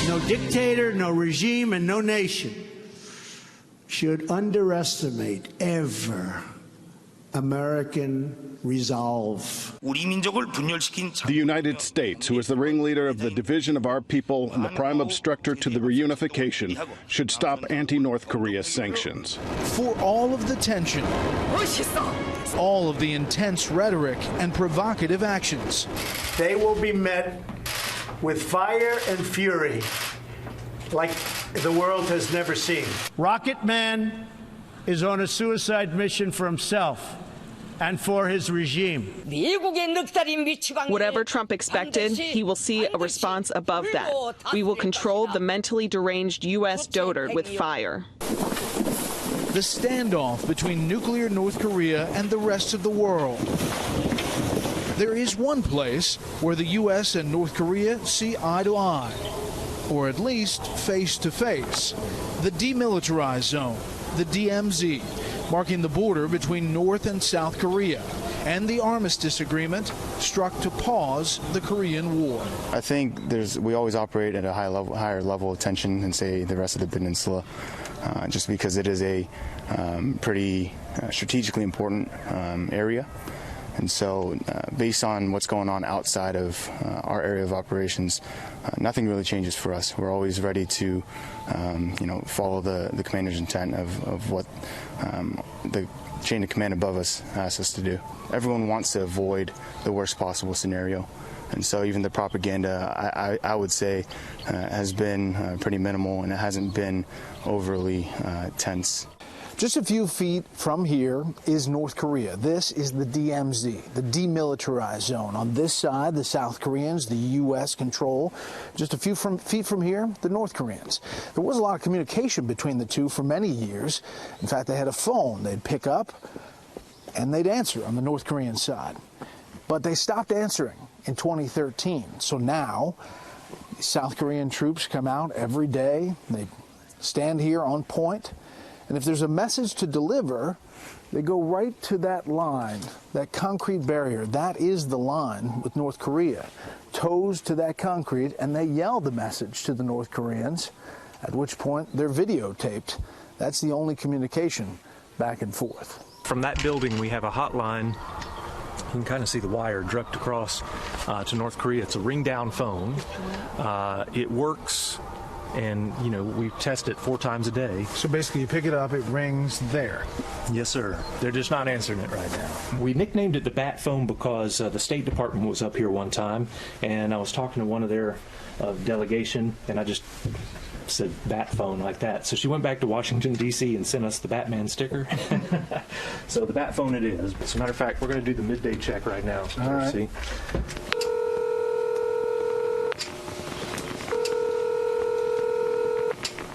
No dictator, no regime, and no nation should underestimate ever American resolve. The United States, who is the ringleader of the division of our people and the prime obstructor to the reunification, should stop anti-North Korea sanctions. For all of the tension, all of the intense rhetoric and provocative actions, they will be met with fire and fury like the world has never seen. Rocket Man is on a suicide mission for himself and for his regime. Whatever Trump expected, he will see a response above that. We will control the mentally deranged U.S. dotard with fire. The standoff between nuclear North Korea and the rest of the world. There is one place where the U.S. and North Korea see eye to eye, or at least face to face. The demilitarized zone, the DMZ, marking the border between North and South Korea, and the armistice agreement struck to pause the Korean War. I think we always operate at a higher level of tension than, say, the rest of the peninsula, just because it is a pretty strategically important area. And so based on what's going on outside of our area of operations, nothing really changes for us. We're always ready to follow the commander's intent of what the chain of command above us asks us to do. Everyone wants to avoid the worst possible scenario. And so even the propaganda, I would say, has been pretty minimal, and it hasn't been overly tense. Just a few feet from here is North Korea. This is the DMZ, the demilitarized zone. On this side, the South Koreans, the U.S. control. Just a few feet from here, the North Koreans. There was a lot of communication between the two for many years. In fact, they had a phone they'd pick up and they'd answer on the North Korean side. But they stopped answering in 2013. So now, South Korean troops come out every day. They stand here on point. And if there's a message to deliver, they go right to that line, that concrete barrier. That is the line with North Korea. Toes to that concrete, and they yell the message to the North Koreans, at which point they're videotaped. That's the only communication back and forth. From that building, we have a hotline. You can kind of see the wire drugged across to North Korea. It's a ring-down phone. It works. And, we test it 4 times a day. So basically you pick it up, it rings there. Yes, sir. They're just not answering it right now. We nicknamed it the Bat Phone because the State Department was up here one time, and I was talking to one of their delegation, and I just said Bat Phone like that. So she went back to Washington, D.C. and sent us the Batman sticker. So the Bat Phone it is. As a matter of fact, we're going to do the midday check right now. All right. See.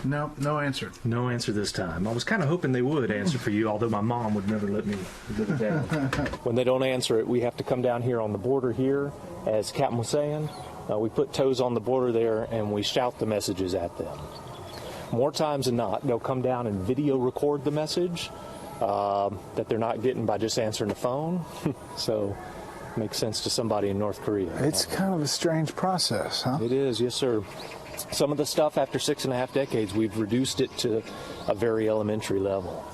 No, no answer. No answer this time. I was kind of hoping they would answer for you, although my mom would never let me live it down. When they don't answer it, we have to come down here on the border here, as Captain was saying. We put toes on the border there, and we shout the messages at them. More times than not, they'll come down and video record the message that they're not getting by just answering the phone. So it makes sense to somebody in North Korea. It's kind of a strange process, huh? It is, yes, sir. Some of the stuff after 6.5 decades, we've reduced it to a very elementary level.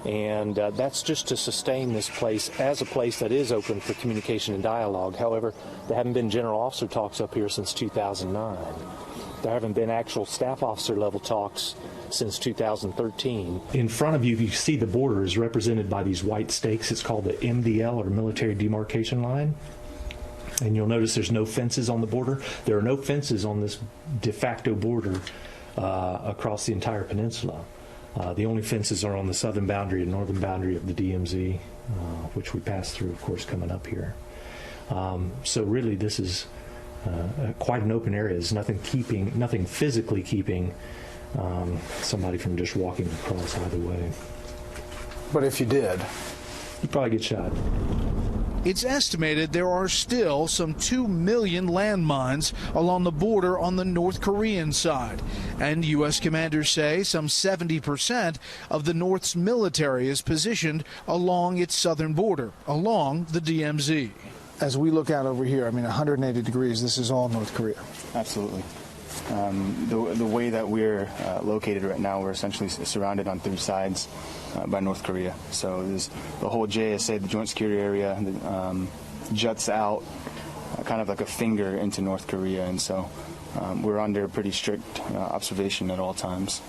And that's just to sustain this place as a place that is open for communication and dialogue. However, there haven't been general officer talks up here since 2009. There haven't been actual staff officer level talks since 2013. In front of you, you see the border is represented by these white stakes. It's called the MDL, or Military Demarcation Line. And you'll notice there's no fences on the border. There are no fences on this de facto border across the entire peninsula. The only fences are on the southern boundary and northern boundary of the DMZ, which we pass through, of course, coming up here. So really, this is quite an open area. There's nothing physically keeping somebody from just walking across either way. But if you did, you'd probably get shot. It's estimated there are still some 2 million landmines along the border on the North Korean side. And U.S. commanders say some 70% of the North's military is positioned along its southern border, along the DMZ. As we look out over here, 180 degrees, this is all North Korea. Absolutely. The way that we're located right now, we're essentially surrounded on 3 sides by North Korea. So there's the whole JSA, the Joint Security Area, juts out kind of like a finger into North Korea, and so we're under pretty strict observation at all times.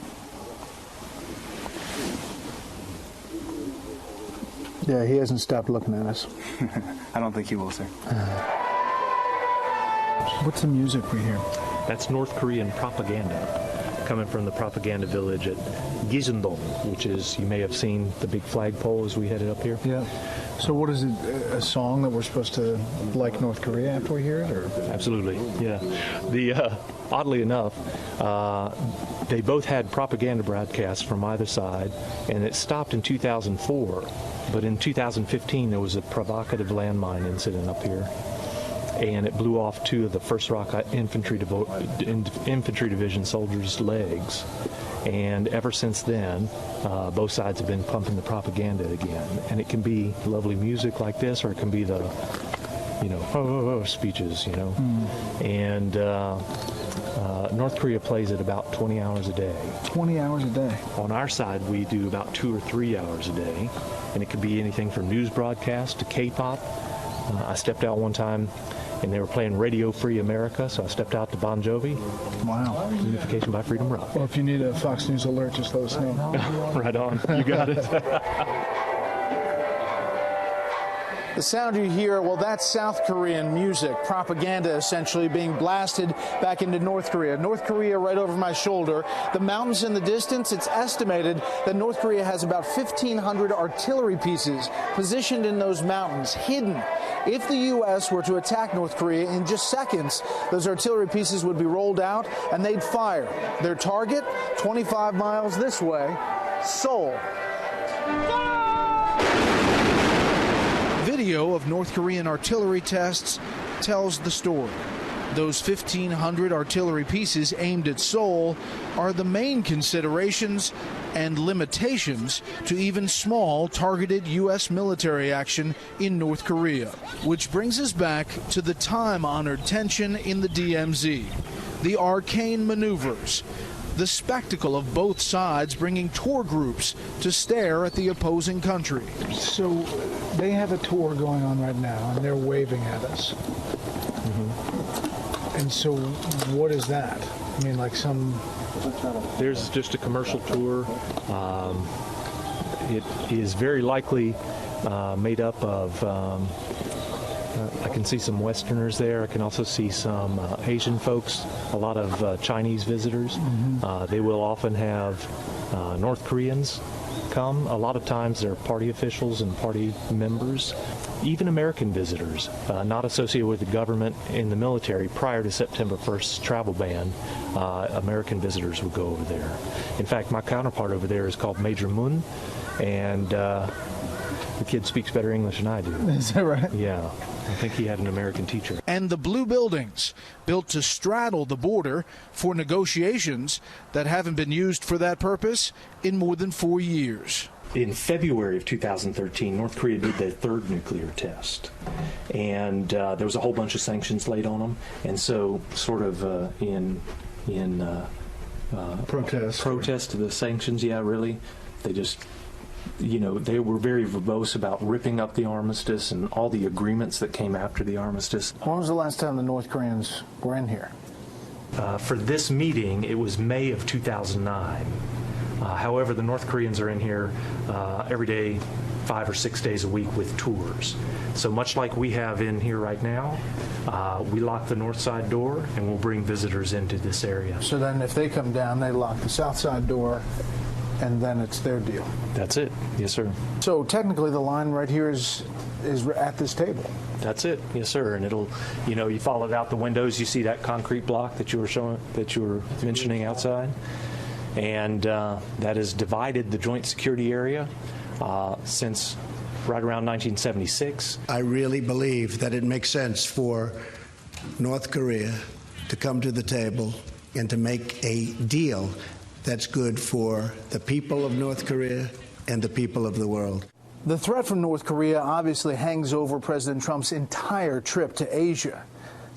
Yeah, he hasn't stopped looking at us. I don't think he will, sir. What's the music we hear? That's North Korean propaganda coming from the propaganda village at Gizendong, which is, you may have seen the big flagpole as we headed up here. Yeah. So what is it, a song that we're supposed to like North Korea after we hear it? Or? Absolutely, yeah. Oddly enough, they both had propaganda broadcasts from either side, and it stopped in 2004. But in 2015, there was a provocative landmine incident up here, and it blew off 2 of the 1st Rock Infantry Division soldiers' legs. And ever since then, both sides have been pumping the propaganda again. And it can be lovely music like this, or it can be the, speeches, And North Korea plays it about 20 hours a day. 20 hours a day? On our side, we do about 2 or 3 hours a day. And it could be anything from news broadcasts to K-pop. I stepped out one time, and they were playing Radio Free America, so I stepped out to Bon Jovi. Wow. Unification by Freedom Rock. Well, if you need a Fox News alert, just let us know. Right on. You got it. The sound you hear, well, that's South Korean music, propaganda essentially being blasted back into North Korea. North Korea right over my shoulder. The mountains in the distance, it's estimated that North Korea has about 1,500 artillery pieces positioned in those mountains, hidden. If the U.S. were to attack North Korea in just seconds, those artillery pieces would be rolled out and they'd fire. Their target, 25 miles this way, Seoul. Video of North Korean artillery tests tells the story. Those 1,500 artillery pieces aimed at Seoul are the main considerations and limitations to even small targeted U.S. military action in North Korea. Which brings us back to the time-honored tension in the DMZ, the arcane maneuvers, the spectacle of both sides bringing tour groups to stare at the opposing country. So they have a tour going on right now, and they're waving at us. Mm-hmm. And so what is that? I mean, like some... There's just a commercial tour. It is very likely made up of... I can see some Westerners there. I can also see some Asian folks, a lot of Chinese visitors. Mm-hmm. They will often have North Koreans come. A lot of times they're party officials and party members. Even American visitors, not associated with the government in the military prior to September 1st's travel ban, American visitors would go over there. In fact, my counterpart over there is called Major Moon, and the kid speaks better English than I do. Is that right? Yeah. I think he had an American teacher. And the blue buildings, built to straddle the border for negotiations that haven't been used for that purpose in more than 4 years. In February of 2013, North Korea did their 3rd nuclear test. And there was a whole bunch of sanctions laid on them. And so sort of in protest to the sanctions, yeah, really, they just... they were very verbose about ripping up the armistice and all the agreements that came after the armistice. When was the last time the North Koreans were in here? For this meeting, it was May of 2009. However, the North Koreans are in here every day, 5 or 6 days a week with tours. So much like we have in here right now, we lock the north side door and we'll bring visitors into this area. So then if they come down, they lock the south side door, and then it's their deal. That's it. Yes, sir. So technically the line right here is at this table. That's it. Yes, sir. And it'll, you follow it out the windows, you see that concrete block that you were mentioning outside. And that has divided the joint security area since right around 1976. I really believe that it makes sense for North Korea to come to the table and to make a deal that's good for the people of North Korea and the people of the world. The threat from North Korea obviously hangs over President Trump's entire trip to Asia.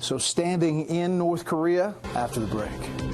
So standing in North Korea after the break.